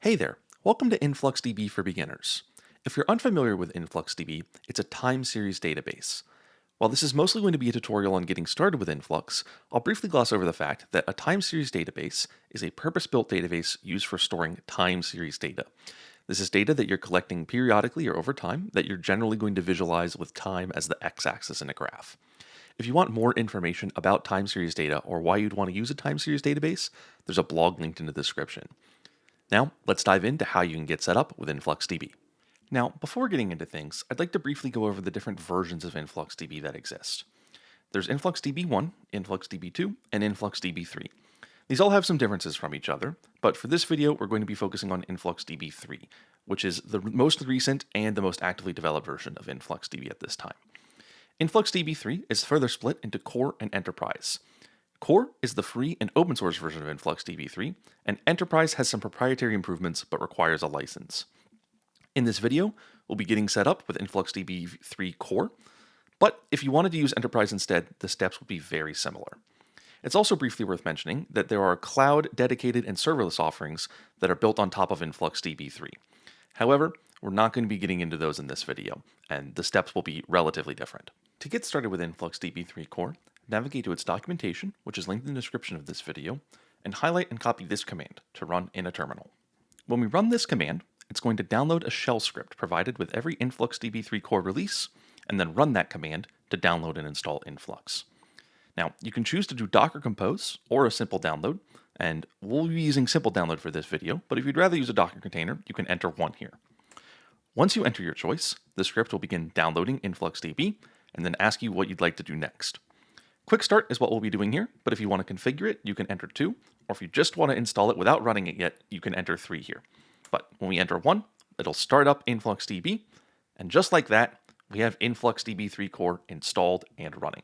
Hey there, welcome to InfluxDB for Beginners. If you're unfamiliar with InfluxDB, it's a time series database. While this is mostly going to be a tutorial on getting started with Influx, I'll briefly gloss over the fact that a time series database is a purpose-built database used for storing time series data. This is data that you're collecting periodically or over time that you're generally going to visualize with time as the x-axis in a graph. If you want more information about time series data or why you'd want to use a time series database, there's a blog linked in the description. Now, let's dive into how you can get set up with InfluxDB. Now, before getting into things, I'd like to briefly go over the different versions of InfluxDB that exist. There's InfluxDB 1, InfluxDB 2, and InfluxDB 3. These all have some differences from each other, but for this video, we're going to be focusing on InfluxDB 3, which is the most recent and the most actively developed version of InfluxDB at this time. InfluxDB 3 is further split into Core and Enterprise. Core is the free and open source version of InfluxDB 3, and Enterprise has some proprietary improvements but requires a license. In this video, we'll be getting set up with InfluxDB 3 Core, but if you wanted to use Enterprise instead, the steps would be very similar. It's also briefly worth mentioning that there are cloud, dedicated, and serverless offerings that are built on top of InfluxDB 3. However, we're not going to be getting into those in this video, and the steps will be relatively different. To get started with InfluxDB 3 Core, navigate to its documentation, which is linked in the description of this video, and highlight and copy this command to run in a terminal. When we run this command, it's going to download a shell script provided with every InfluxDB 3 Core release, and then run that command to download and install Influx. Now, you can choose to do Docker Compose or a simple download, and we'll be using simple download for this video, but if you'd rather use a Docker container, you can enter one here. Once you enter your choice, the script will begin downloading InfluxDB, and then ask you what you'd like to do next. Quick Start is what we'll be doing here, but if you want to configure it, you can enter 2, or if you just want to install it without running it yet, you can enter 3 here. But when we enter 1, it'll start up InfluxDB, and just like that, we have InfluxDB 3 Core installed and running.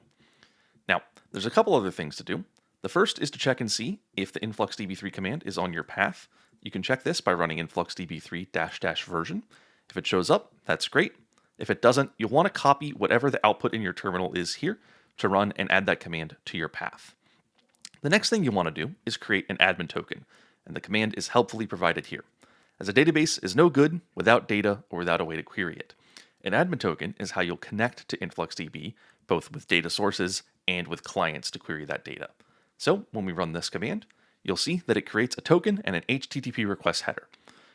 Now, there's a couple other things to do. The first is to check and see if the InfluxDB 3 command is on your path. You can check this by running InfluxDB 3 -- version. If it shows up, that's great. If it doesn't, you'll want to copy whatever the output in your terminal is here to run and add that command to your path. The next thing you want to do is create an admin token, and the command is helpfully provided here, as a database is no good without data or without a way to query it. An admin token is how you'll connect to InfluxDB, both with data sources and with clients to query that data. So when we run this command, you'll see that it creates a token and an HTTP request header.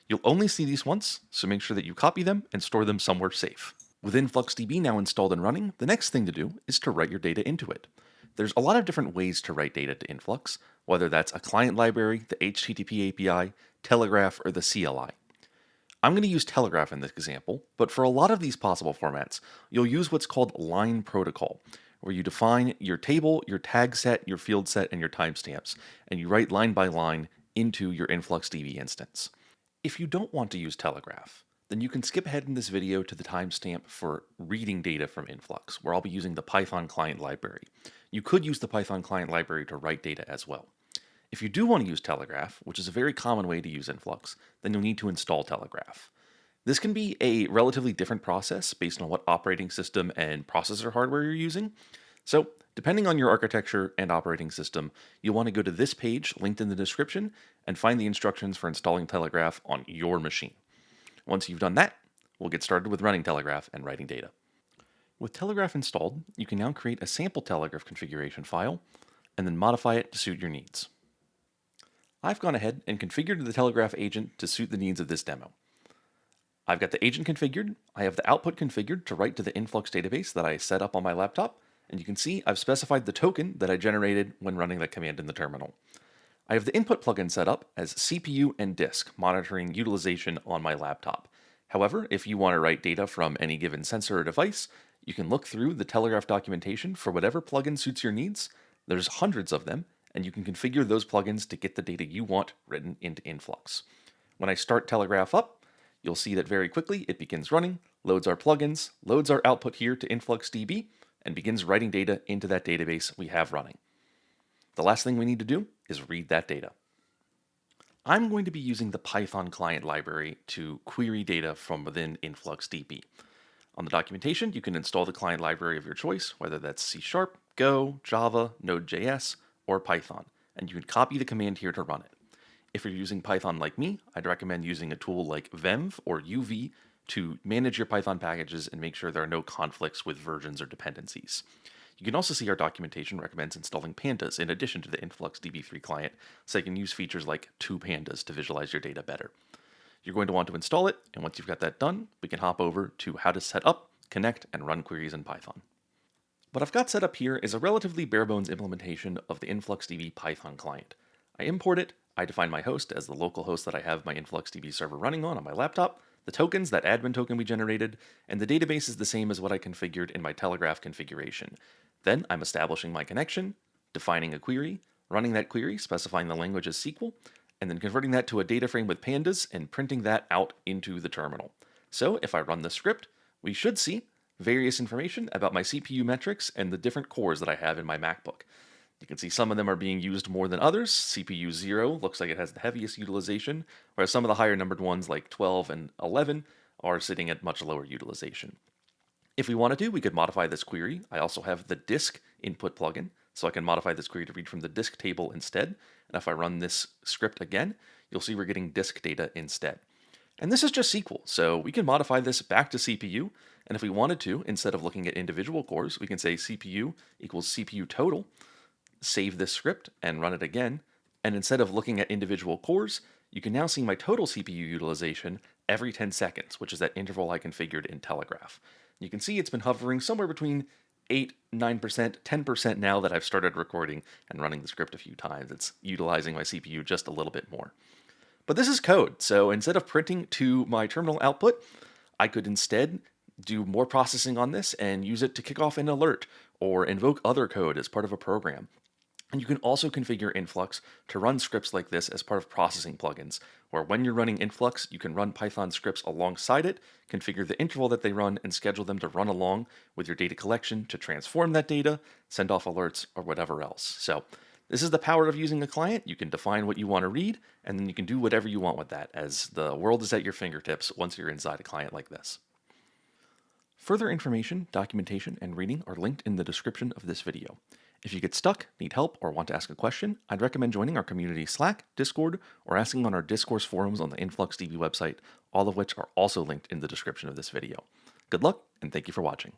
You'll only see these once, so make sure that you copy them and store them somewhere safe. With InfluxDB now installed and running, the next thing to do is to write your data into it. There's a lot of different ways to write data to Influx, whether that's a client library, the HTTP API, Telegraf, or the CLI. I'm going to use Telegraf in this example, but for a lot of these possible formats, you'll use what's called line protocol, where you define your table, your tag set, your field set, and your timestamps, and you write line by line into your InfluxDB instance. If you don't want to use Telegraf, then you can skip ahead in this video to the timestamp for reading data from Influx, where I'll be using the Python client library. You could use the Python client library to write data as well. If you do want to use Telegraf, which is a very common way to use Influx, then you'll need to install Telegraf. This can be a relatively different process based on what operating system and processor hardware you're using. So, depending on your architecture and operating system, you'll want to go to this page linked in the description and find the instructions for installing Telegraf on your machine. Once you've done that, we'll get started with running Telegraf and writing data. With Telegraf installed, you can now create a sample Telegraf configuration file and then modify it to suit your needs. I've gone ahead and configured the Telegraf agent to suit the needs of this demo. I've got the agent configured, I have the output configured to write to the Influx database that I set up on my laptop, and you can see I've specified the token that I generated when running that command in the terminal. I have the input plugin set up as CPU and disk, monitoring utilization on my laptop. However, if you want to write data from any given sensor or device, you can look through the Telegraf documentation for whatever plugin suits your needs. There's hundreds of them, and you can configure those plugins to get the data you want written into Influx. When I start Telegraf up, you'll see that very quickly it begins running, loads our plugins, loads our output here to InfluxDB, and begins writing data into that database we have running. The last thing we need to do is read that data. I'm going to be using the Python client library to query data from within InfluxDB. On the documentation, you can install the client library of your choice, whether that's C#, Go, Java, Node.js, or Python, and you can copy the command here to run it. If you're using Python like me, I'd recommend using a tool like venv or UV to manage your Python packages and make sure there are no conflicts with versions or dependencies. You can also see our documentation recommends installing pandas in addition to the InfluxDB3 client, so you can use features like 2pandas to visualize your data better. You're going to want to install it, and once you've got that done, we can hop over to how to set up, connect, and run queries in Python. What I've got set up here is a relatively bare-bones implementation of the InfluxDB Python client. I import it, I define my host as the local host that I have my InfluxDB server running on my laptop, the tokens, that admin token we generated, and the database is the same as what I configured in my Telegraf configuration. Then I'm establishing my connection, defining a query, running that query, specifying the language as SQL, and then converting that to a data frame with pandas and printing that out into the terminal. So if I run the script, we should see various information about my CPU metrics and the different cores that I have in my MacBook. You can see some of them are being used more than others. CPU 0 looks like it has the heaviest utilization, whereas some of the higher numbered ones like 12 and 11 are sitting at much lower utilization. If we wanted to, we could modify this query. I also have the disk input plugin, so I can modify this query to read from the disk table instead. And if I run this script again, you'll see we're getting disk data instead. And this is just SQL, so we can modify this back to CPU. And if we wanted to, instead of looking at individual cores, we can say CPU equals CPU total, save this script and run it again. And instead of looking at individual cores, you can now see my total CPU utilization every 10 seconds, which is that interval I configured in Telegraf. You can see it's been hovering somewhere between 8, 9%, 10% now that I've started recording and running the script a few times. It's utilizing my CPU just a little bit more. But this is code, so instead of printing to my terminal output, I could instead do more processing on this and use it to kick off an alert or invoke other code as part of a program. And you can also configure Influx to run scripts like this as part of processing plugins, where when you're running Influx, you can run Python scripts alongside it, configure the interval that they run, and schedule them to run along with your data collection to transform that data, send off alerts, or whatever else. So this is the power of using a client. You can define what you want to read, and then you can do whatever you want with that, as the world is at your fingertips once you're inside a client like this. Further information, documentation, and reading are linked in the description of this video. If you get stuck, need help, or want to ask a question, I'd recommend joining our community Slack, Discord, or asking on our discourse forums on the InfluxDB website, all of which are also linked in the description of this video. Good luck, and thank you for watching.